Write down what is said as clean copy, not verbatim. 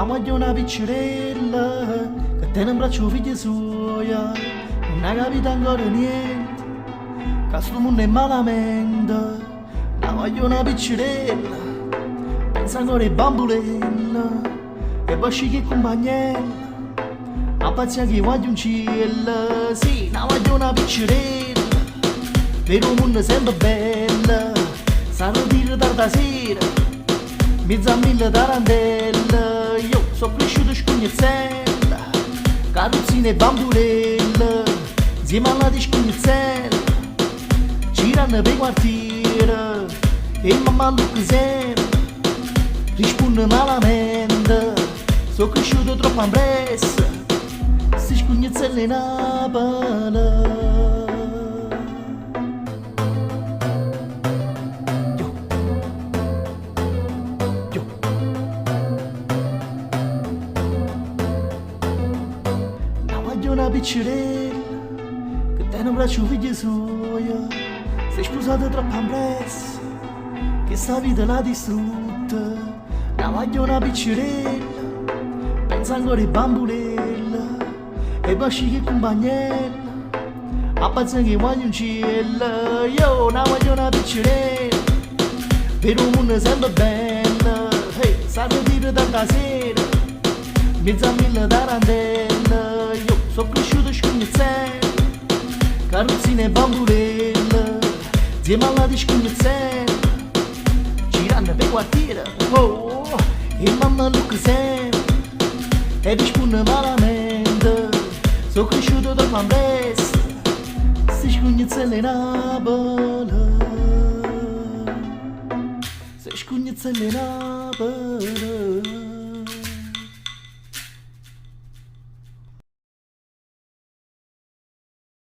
La voglio una piccerella che tiene in braccio figlia sua. Non ha capito ancora niente, che sto mondo è malamente. La voglio una piccerella, pensa ancora ai bambolella. E poi sceglie compagnella, a pazzia che voglio un cielo. Sì, la voglio una piccerella, per un mondo sempre bella. Sanno dire tarda sera, mezza mille tarantelle. Io sono cresciuto scugnezzella, carrozzine e bambolelle. Insieme alla discugnezzella, girano per i quartieri. E mamma lo sempre risponde malamente. Sono cresciuto troppo in pressa, si scugnezzella in Napoli. Una piccerella che tiene un braccio figlia sua. Sei sposata troppo in pressa, che sta vita l'ha distrutta. La voglio una piccerella, pensa ancora ai bambolella. E poi sceglie compagnella, a pazzia che voglio un cielo. Io la voglio una piccerella, per un mondo sempre bella. Hey, sanno dire tanta sera, mezza mille tarantelle. Io sono cresciuto scugnezzella, carrozzine e bambolelle. Insieme alla discugnezzella, girando per i quartieri. Oh, e mamma lo che sempre, e risponde malamente. Sono cresciuto troppo in pressa, si scugnezzella in Napoli. Si scugnezzella in Napoli.